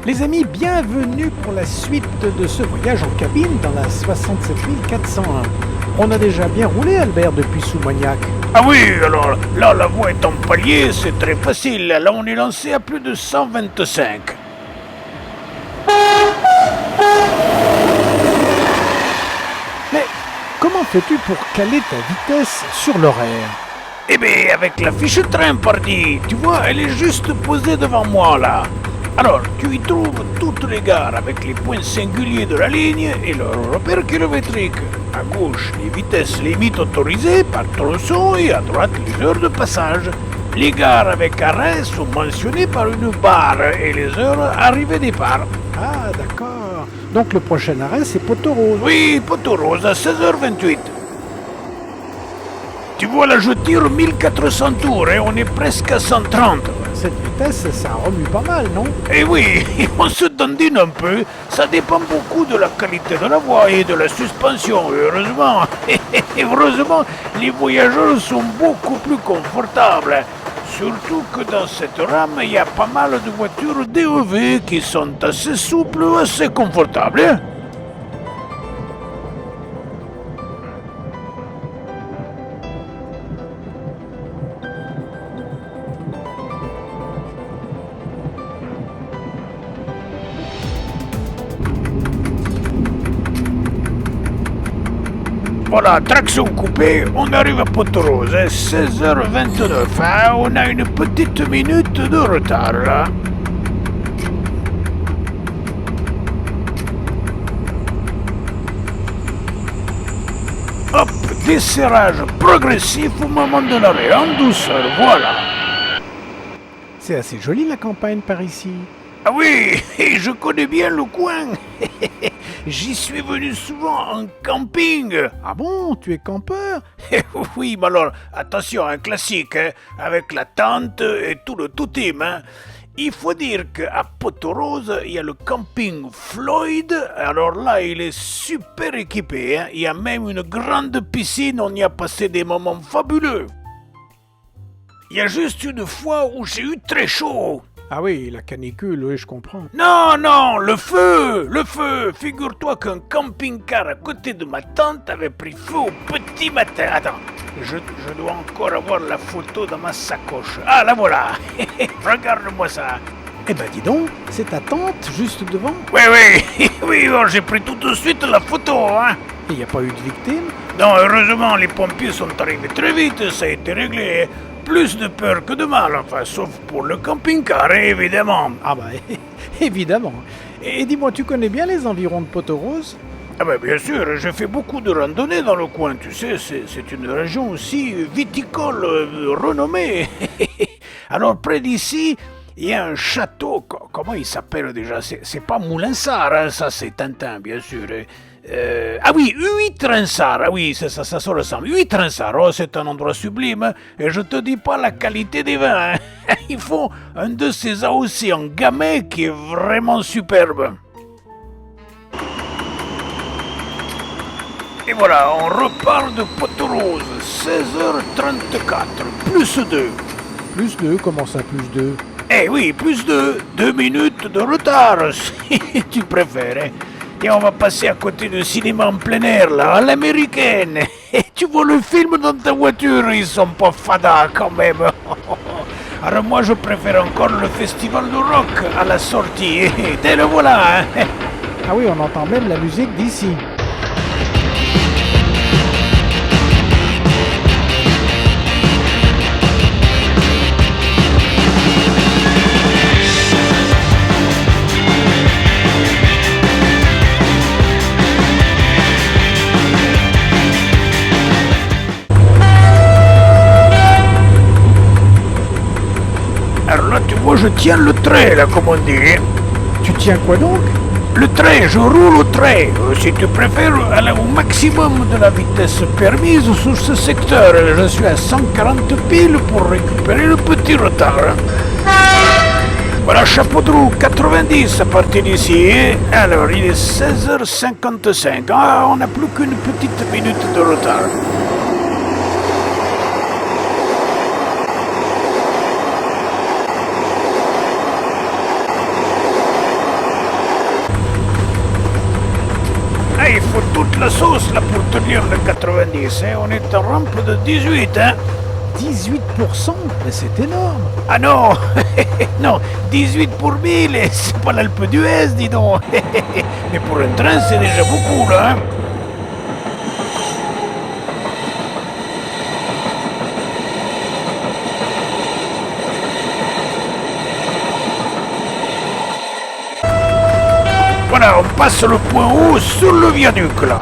Les amis, bienvenue pour la suite de ce voyage en cabine dans la 67 401. On a déjà bien roulé, Albert, depuis Soumagnac. Ah oui, alors là, la voie est en palier, c'est très facile. Là, on est lancé à plus de 125. Mais comment fais-tu pour caler ta vitesse sur l'horaire? Eh bien, avec la fiche train, pardi, tu vois, elle est juste posée devant moi, là. Alors, tu y trouves toutes les gares avec les points singuliers de la ligne et leur repère kilométrique. À gauche, les vitesses limites autorisées par tronçon et à droite, les heures de passage. Les gares avec arrêt sont mentionnées par une barre et les heures arrivée-départ. Ah, d'accord. Donc le prochain arrêt, c'est Poteau Rose. Oui, Poteau Rose à 16h28. Tu vois là, je tire 1400 tours et on est presque à 130. Cette vitesse, ça remue pas mal, non? Eh oui, on se dandine un peu. Ça dépend beaucoup de la qualité de la voie et de la suspension, heureusement. Heureusement, les voyageurs sont beaucoup plus confortables. Surtout que dans cette rame, il y a pas mal de voitures DEV qui sont assez souples, assez confortables. Hein. Voilà, traction coupée, on arrive à Poteau Rose, 16h29, hein, on a une petite minute de retard là. Hop, desserrage progressif au moment de l'arrêt, en douceur, voilà. C'est assez joli la campagne par ici. Ah oui, je connais bien le coin. J'y suis venu souvent en camping. Ah bon, tu es campeur? Oui, mais alors, attention, un classique, hein, avec la tente et tout le tout-team. Hein. Il faut dire qu'à Poteau Rose, il y a le camping Floyd. Alors là, il est super équipé. Hein. Il y a même une grande piscine, on y a passé des moments fabuleux. Il y a juste une fois où j'ai eu très chaud. Ah oui, la canicule, oui, je comprends. Non, non, le feu, le feu. Figure-toi qu'un camping-car à côté de ma tente avait pris feu au petit matin. Attends, je dois encore avoir la photo dans ma sacoche. Ah, la voilà. Regarde-moi ça. Eh ben dis donc, c'est ta tente juste devant? Oui, oui, oui, oh, j'ai pris tout de suite la photo, hein. Il n'y a pas eu de victime? Non, heureusement, les pompiers sont arrivés très vite, ça a été réglé. Plus de peur que de mal, enfin, sauf pour le camping-car, évidemment. Ah bah, évidemment. Et dis-moi, tu connais bien les environs de Poteau Rose? Ah ben bien sûr, j'ai fait beaucoup de randonnées dans le coin, tu sais, c'est une région aussi viticole renommée. Alors près d'ici, il y a un château, comment il s'appelle déjà? C'est pas Moulinsart, hein, ça c'est Tintin, bien sûr. Ah oui, Huit-Trinsart, ah oui, ça se ressemble. Huit-Trinsart, oh, c'est un endroit sublime, hein, et je te dis pas la qualité des vins. Hein. Ils font un de ces AOC en gamay qui est vraiment superbe. Et voilà, on repart de Poteau Rose, 16h34, plus 2. Plus 2, comment ça, plus 2? Eh oui, plus 2, 2 minutes de retard, si tu préfères. Hein. Et on va passer à côté du cinéma en plein air, là, à l'américaine. Et tu vois le film dans ta voiture, ils sont pas fadas quand même. Alors moi, je préfère encore le festival de rock à la sortie. Et le voilà. Hein. Ah oui, on entend même la musique d'ici. Alors là, tu vois, je tiens le trait, là, comme on dit. Tu tiens quoi donc? Le trait, je roule au trait. Si tu préfères, aller au maximum de la vitesse permise sur ce secteur. Je suis à 140 piles pour récupérer le petit retard. Voilà, chapeau de roue, 90 à partir d'ici. Alors, il est 16h55. Ah, on n'a plus qu'une petite minute de retard. faut toute la sauce là pour tenir le 90, hein. On est en rampe de 18, hein. 18%? Mais c'est énorme. Ah non, non, 18 pour 1000, et c'est pas l'Alpe d'Huez, dis donc. Mais pour un train, c'est déjà beaucoup, là, hein. Voilà, on passe le point haut sur le viaduc, là.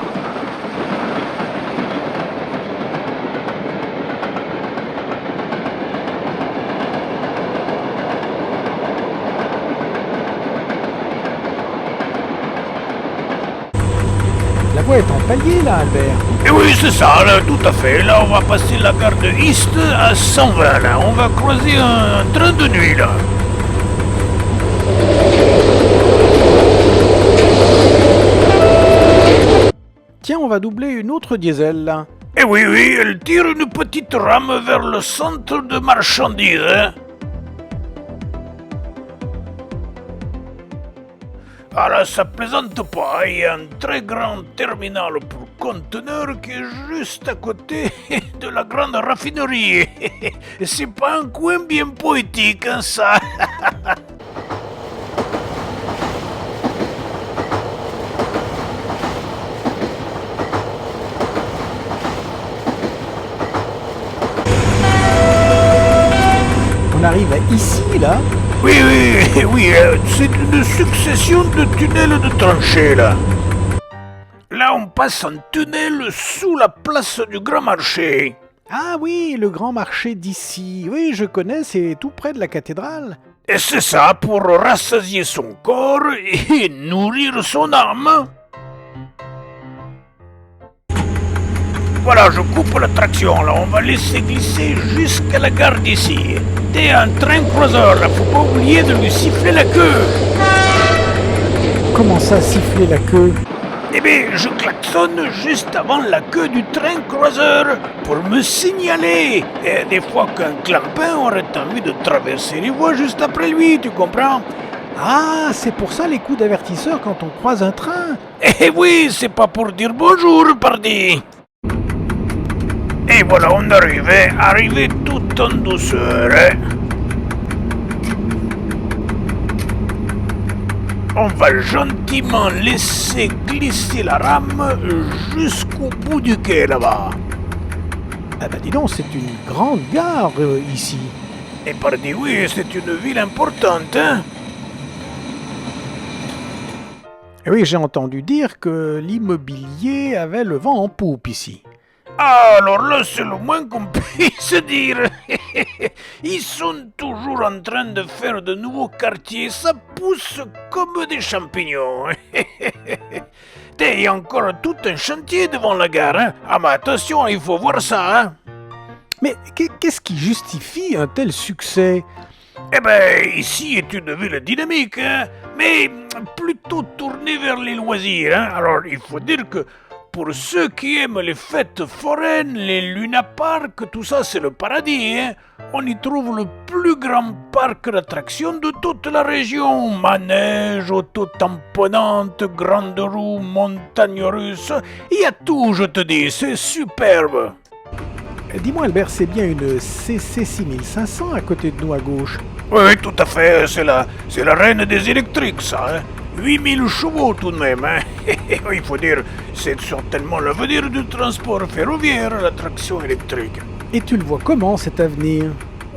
La voie est en palier là, Albert. Et oui, c'est ça, là, tout à fait. Là, on va passer la gare de East à 120, là. On va croiser un train de nuit, là. Tiens, on va doubler une autre diesel là. Et oui, oui, elle tire une petite rame vers le centre de marchandises, hein. Ah là, ça plaisante pas, il y a un très grand terminal pour conteneurs qui est juste à côté de la grande raffinerie. C'est pas un coin bien poétique, hein, ça. On arrive à ici là. Oui, oui, oui, c'est une succession de tunnels de tranchées, là. Là, on passe un tunnel sous la place du Grand Marché. Ah oui, le grand marché d'ici. Oui, je connais, c'est tout près de la cathédrale. Et c'est ça pour rassasier son corps et nourrir son âme. Voilà, je coupe la traction, là. On va laisser glisser jusqu'à la gare d'ici. T'es un train croiseur, là. Faut pas oublier de lui siffler la queue. Comment ça, siffler la queue? Eh bien, je klaxonne juste avant la queue du train croiseur pour me signaler. Et des fois qu'un clampin aurait envie de traverser les voies juste après lui, tu comprends? Ah, c'est pour ça les coups d'avertisseur quand on croise un train. Eh oui, c'est pas pour dire bonjour, pardi. Et voilà, on arrive, hein. Arrivé tout en douceur, hein. On va gentiment laisser glisser la rame jusqu'au bout du quai, là-bas. Ah bah dis donc, c'est une grande gare ici. Et pardi, oui, c'est une ville importante, hein. Et oui, j'ai entendu dire que l'immobilier avait le vent en poupe ici. Ah, alors là, c'est le moins qu'on puisse dire. Ils sont toujours en train de faire de nouveaux quartiers. Ça pousse comme des champignons. Il y a encore tout un chantier devant la gare, hein. Ah, mais attention, il faut voir ça, hein. Mais qu'est-ce qui justifie un tel succès? Eh ben, ici est une ville dynamique, hein, mais plutôt tournée vers les loisirs, hein. Alors, il faut dire que pour ceux qui aiment les fêtes foraines, les lunaparks, tout ça, c'est le paradis, hein. On y trouve le plus grand parc d'attractions de toute la région. Manège, auto-tamponnante, grande roue, montagne russe. Il y a tout, je te dis, c'est superbe. Dis-moi Albert, c'est bien une CC 6500 à côté de nous à gauche. Oui, tout à fait, c'est la reine des électriques, ça, hein. 8000 chevaux tout de même, hein. Il faut dire, c'est certainement l'avenir du transport ferroviaire, la traction électrique. Et tu le vois comment cet avenir?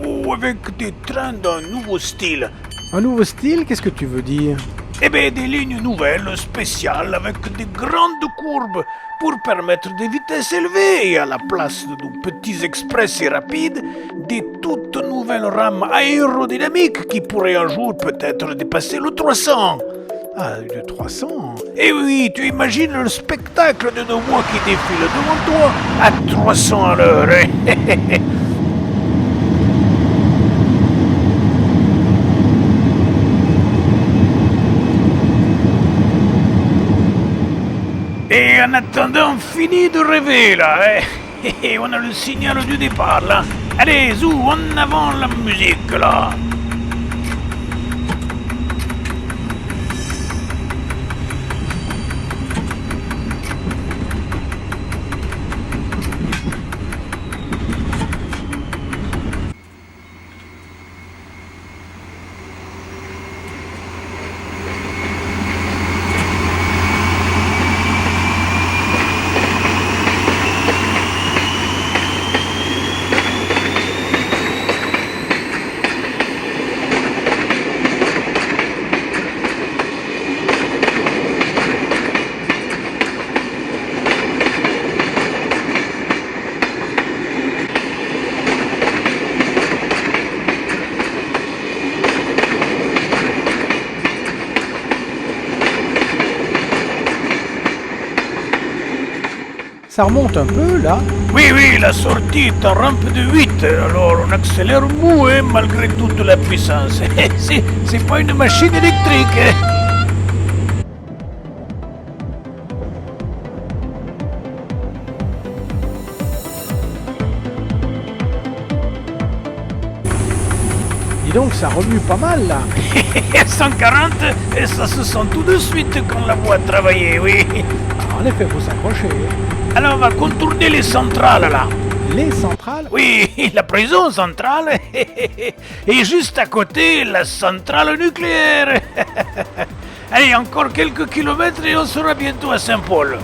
Ou avec des trains d'un nouveau style. Un nouveau style, qu'est-ce que tu veux dire? Eh bien, des lignes nouvelles, spéciales, avec des grandes courbes pour permettre des vitesses élevées et à la place de nos petits express et rapides, des toutes nouvelles rames aérodynamiques qui pourraient un jour peut-être dépasser le 300. Ah, de 300? Eh oui, tu imagines le spectacle de nos voies qui défilent devant toi à 300 à l'heure, hein. Et en attendant, fini de rêver là, hein. Et on a le signal du départ là. Allez, zou, en avant la musique là. Ça remonte un peu, là. Oui, oui, la sortie est en rampe de 8, alors on accélère mou, hein, malgré toute la puissance. C'est pas une machine électrique, hein. Dis donc, ça remue pas mal, là. 140, et ça se sent tout de suite quand la voit travailler, oui. Ah, en effet, faut s'accrocher. Alors on va contourner les centrales, là. Les centrales. Oui, la prison centrale. Et juste à côté, la centrale nucléaire. Allez, encore quelques kilomètres et on sera bientôt à Saint-Paul.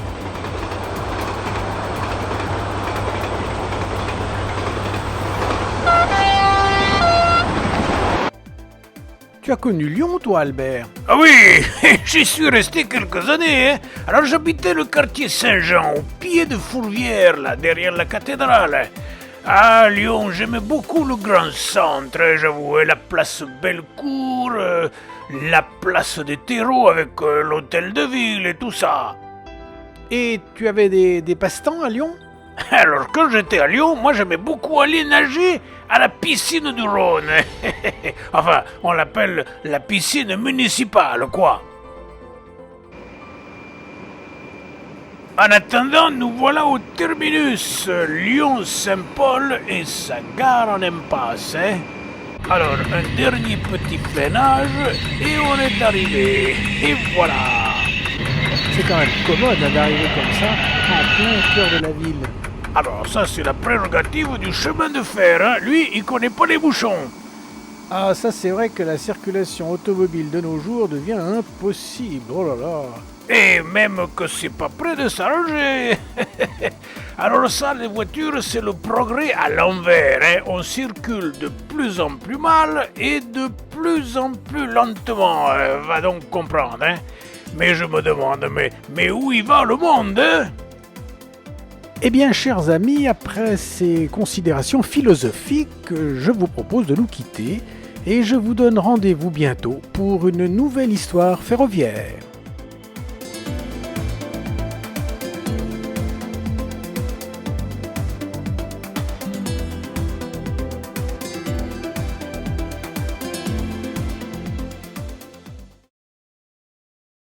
Tu as connu Lyon, toi, Albert? Ah oui, j'y suis resté quelques années. Hein. Alors j'habitais le quartier Saint-Jean, au pied de Fourvière, là, derrière la cathédrale. À Lyon, j'aimais beaucoup le grand centre, j'avoue, la place Bellecour, la place des terreaux avec l'hôtel de ville et tout ça. Et tu avais des passe-temps à Lyon? Alors quand j'étais à Lyon, moi j'aimais beaucoup aller nager à la piscine du Rhône. Enfin, on l'appelle la piscine municipale, quoi. En attendant, nous voilà au terminus Lyon-Saint-Paul et sa gare en impasse. Hein. Alors, un dernier petit freinage et on est arrivé. Et voilà. C'est quand même commode hein, d'arriver comme ça, en plein cœur de la ville. Alors ça, c'est la prérogative du chemin de fer. Hein. Lui, il connaît pas les bouchons. Ah, ça c'est vrai que la circulation automobile de nos jours devient impossible. Oh là là. Et même que c'est pas près de s'arranger. Alors ça, les voitures, c'est le progrès à l'envers. Hein. On circule de plus en plus mal et de plus en plus lentement. Va donc comprendre. Hein. Mais je me demande, mais où y va le monde hein? Eh bien, chers amis, après ces considérations philosophiques, je vous propose de nous quitter et je vous donne rendez-vous bientôt pour une nouvelle histoire ferroviaire.